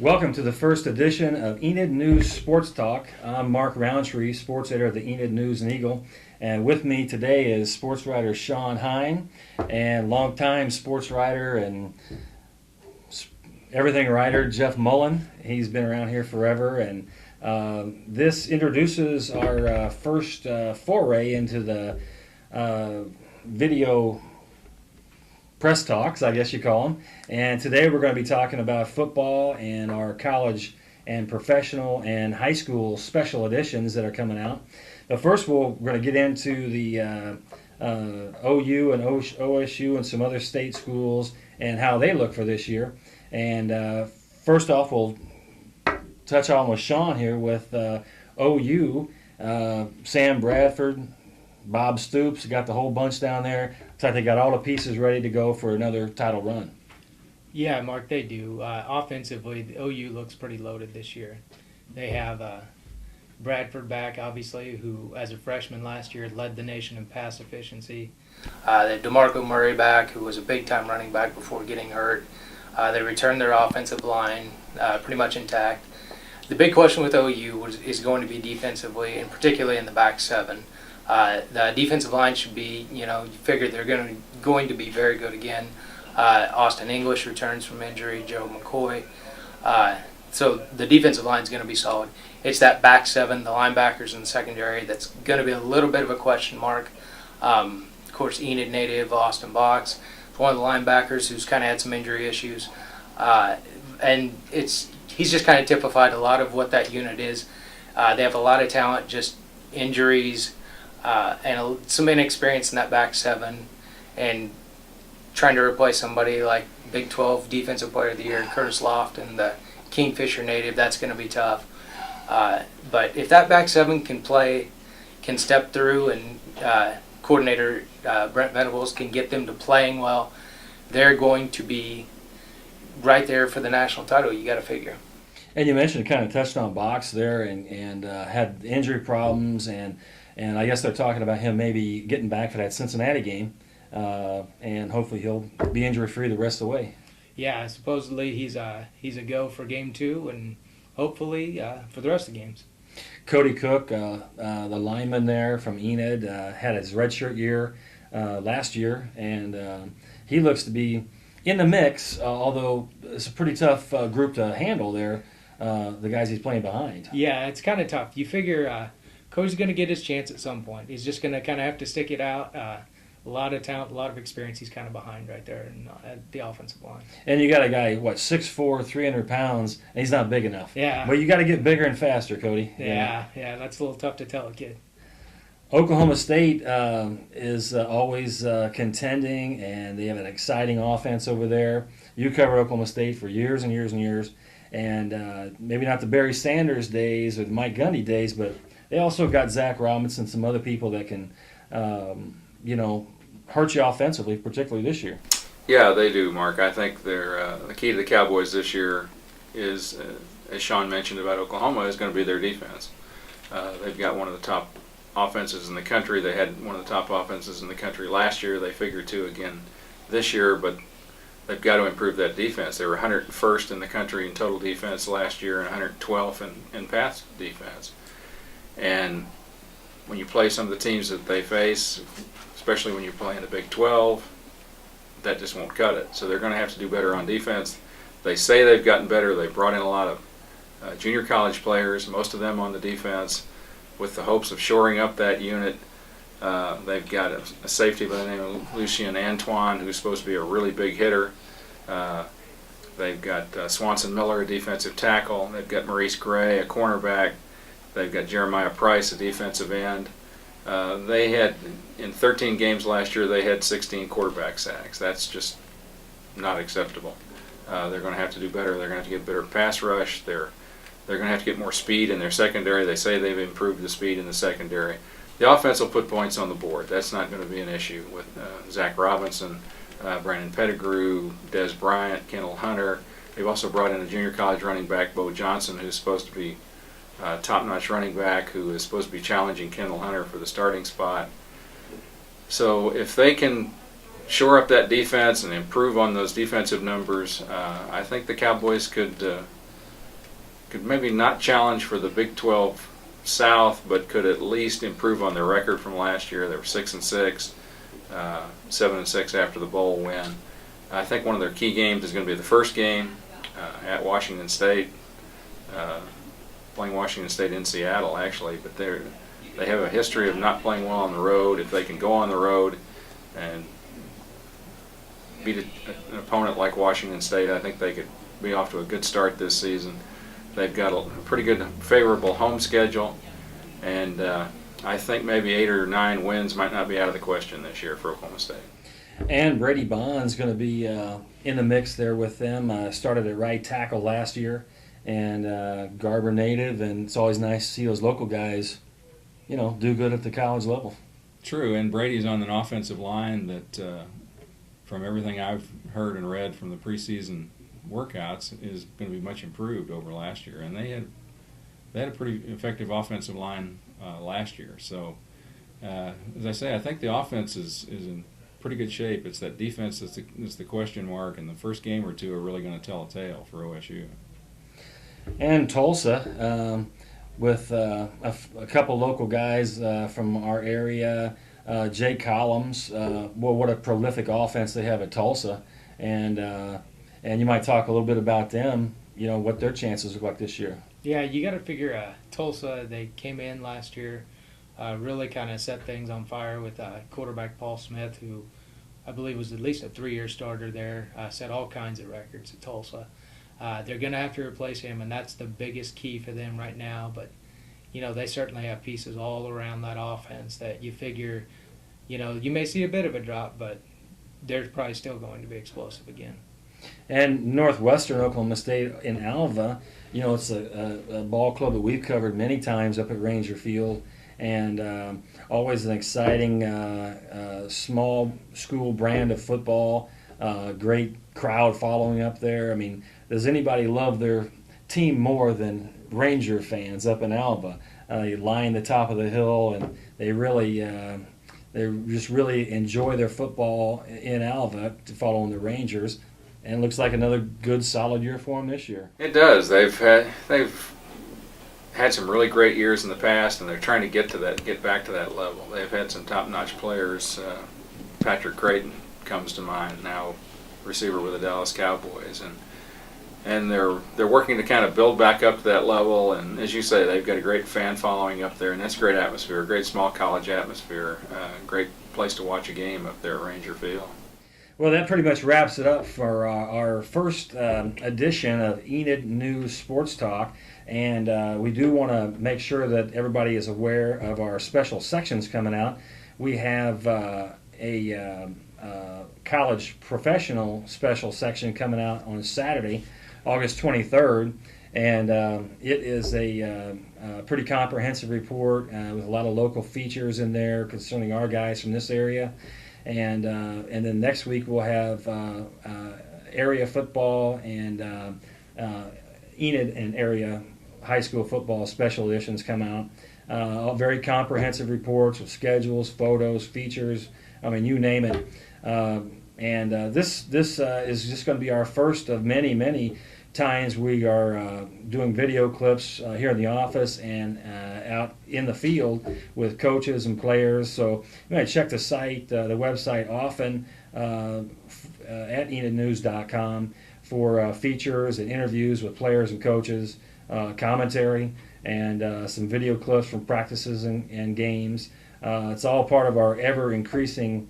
Welcome to the first edition of Enid News Sports Talk. I'm Mark Rountree, sports editor of the Enid News and Eagle, and with me today is sports writer Sean Hine and longtime sports writer and everything writer Jeff Mullen. He's been around here forever, and this introduces our first foray into the video press talks, I guess you call them. And today we're going to be talking about football and our college and professional and high school special editions that are coming out. But first we're going to get into the OU and OSU and some other state schools and how they look for this year. And first off, we'll touch on with Sean here with OU, Sam Bradford, Bob Stoops, got the whole bunch down there. Looks like they got all the pieces ready to go for another title run. Yeah, Mark, they do. Offensively, the OU looks pretty loaded this year. They have Bradford back, obviously, who, as a freshman last year, led the nation in pass efficiency. They have DeMarco Murray back, who was a big-time running back before getting hurt. They returned their offensive line pretty much intact. The big question with OU is going to be defensively, and particularly in the back seven. The defensive line should be, you figure they're going to be very good again. Austin English returns from injury, Joe McCoy. So the defensive line is going to be solid. It's that back seven, the linebackers in the secondary, that's going to be a little bit of a question mark. Of course, Enid native Austin Box is one of the linebackers who's kind of had some injury issues. And he's just kind of typified a lot of what that unit is. They have a lot of talent, just injuries, and some inexperience in that back seven, and trying to replace somebody like Big 12 Defensive Player of the Year, Curtis Lofton, the Kingfisher native, that's going to be tough. But if that back seven can step through, and coordinator Brent Venables can get them to playing well, they're going to be right there for the national title, you got to figure. And you mentioned, kind of touched on Box there, and had injury problems, and I guess they're talking about him maybe getting back for that Cincinnati game, and hopefully he'll be injury-free the rest of the way. Yeah, supposedly he's a go for game 2, and hopefully for the rest of the games. Cody Cook, the lineman there from Enid, had his redshirt year last year, and he looks to be in the mix, although it's a pretty tough group to handle there, the guys he's playing behind. Yeah, it's kind of tough. You figure Cody's going to get his chance at some point. He's just going to kind of have to stick it out. A lot of talent, a lot of experience. He's kind of behind right there at the offensive line. And you got a guy, 6'4", 300 pounds, and he's not big enough. Yeah. But you got to get bigger and faster, Cody. Yeah, that's a little tough to tell a kid. Oklahoma State is always contending, and they have an exciting offense over there. You covered Oklahoma State for years and years and years, and maybe not the Barry Sanders days or the Mike Gundy days, but they also got Zach Robinson, some other people that can, hurt you offensively, particularly this year. Yeah, they do, Mark. I think they're the key to the Cowboys this year is, as Sean mentioned about Oklahoma, is going to be their defense. They've got one of the top offenses in the country. They had one of the top offenses in the country last year. They figure to again this year, but they've got to improve that defense. They were 101st in the country in total defense last year and 112th in pass defense. And when you play some of the teams that they face, especially when you're playing the Big 12, that just won't cut it. So they're going to have to do better on defense. They say they've gotten better. They've brought in a lot of junior college players, most of them on the defense, with the hopes of shoring up that unit. They've got a safety by the name of Lucien Antoine, who's supposed to be a really big hitter. They've got Swanson Miller, a defensive tackle. They've got Maurice Gray, a cornerback. They've got Jeremiah Price, a defensive end. They had, in 13 games last year, they had 16 quarterback sacks. That's just not acceptable. They're going to have to do better. They're going to have to get better pass rush. They're going to have to get more speed in their secondary. They say they've improved the speed in the secondary. The offense will put points on the board. That's not going to be an issue with Zach Robinson, Brandon Pettigrew, Des Bryant, Kendall Hunter. They've also brought in a junior college running back, Bo Johnson, who's supposed to be top-notch running back, who is supposed to be challenging Kendall Hunter for the starting spot. So if they can shore up that defense and improve on those defensive numbers, I think the Cowboys could could maybe not challenge for the Big 12 South, but could at least improve on their record from last year. They were 6-6, 7-6 after the bowl win. I think one of their key games is going to be the first game at Washington State, playing Washington State in Seattle actually, but they have a history of not playing well on the road. If they can go on the road and beat an opponent like Washington State, I think they could be off to a good start this season. They've got a pretty good, favorable home schedule, and I think maybe 8 or 9 wins might not be out of the question this year for Oklahoma State. And Brady Bond's going to be in the mix there with them. Started at right tackle last year, and Garber native, and it's always nice to see those local guys, do good at the college level. True, and Brady's on an offensive line that, from everything I've heard and read from the preseason workouts, is going to be much improved over last year. And they had a pretty effective offensive line last year. So, as I say, I think the offense is in pretty good shape. It's that defense that's the question mark, and the first game or two are really going to tell a tale for OSU. And Tulsa, with a couple local guys from our area, Jay Collins. What a prolific offense they have at Tulsa, and you might talk a little bit about them. What their chances look like this year. Yeah, you got to figure Tulsa. They came in last year, really kind of set things on fire with quarterback Paul Smith, who I believe was at least a 3-year starter there. Set all kinds of records at Tulsa. They're going to have to replace him, and that's the biggest key for them right now. But they certainly have pieces all around that offense that you figure, you may see a bit of a drop, but they're probably still going to be explosive again. And Northwestern Oklahoma State in Alva, it's a ball club that we've covered many times up at Ranger Field, and always an exciting small school brand of football. Great crowd following up there. I mean, does anybody love their team more than Ranger fans up in Alva? They line the top of the hill, and they just really enjoy their football in Alva, following the Rangers. And it looks like another good, solid year for them this year. It does. They've had some really great years in the past, and they're trying to get back to that level. They've had some top-notch players. Patrick Creighton comes to mind, now receiver with the Dallas Cowboys, and they're working to kind of build back up to that level. And as you say, they've got a great fan following up there, and that's a great atmosphere, a great small college atmosphere, great place to watch a game up there at Ranger Field. Well, that pretty much wraps it up for our first edition of Enid News Sports Talk. And we do want to make sure that everybody is aware of our special sections coming out. We have a college professional special section coming out on Saturday, August 23rd. And it is a pretty comprehensive report with a lot of local features in there concerning our guys from this area. And then next week we'll have area football and Enid and area high school football special editions come out. All very comprehensive reports with schedules, photos, features. I mean, you name it. This is just going to be our first of many times we are doing video clips here in the office and out in the field with coaches and players. So you might check the site, the website often at enidnews.com for features and interviews with players and coaches, commentary, and some video clips from practices and games. It's all part of our ever-increasing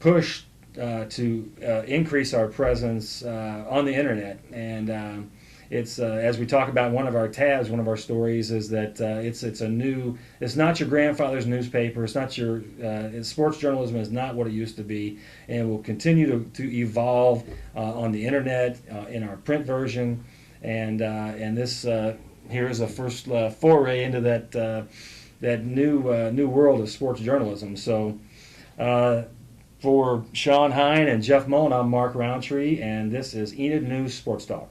push to increase our presence on the internet. And it's as we talk about one of our tabs, one of our stories is that it's not your grandfather's newspaper. It's not your sports journalism is not what it used to be, and will continue to evolve on the internet in our print version. And this here's a first foray into that new world of sports journalism. So. For Sean Hine and Jeff Mullen, I'm Mark Rountree, and this is Enid News Sports Talk.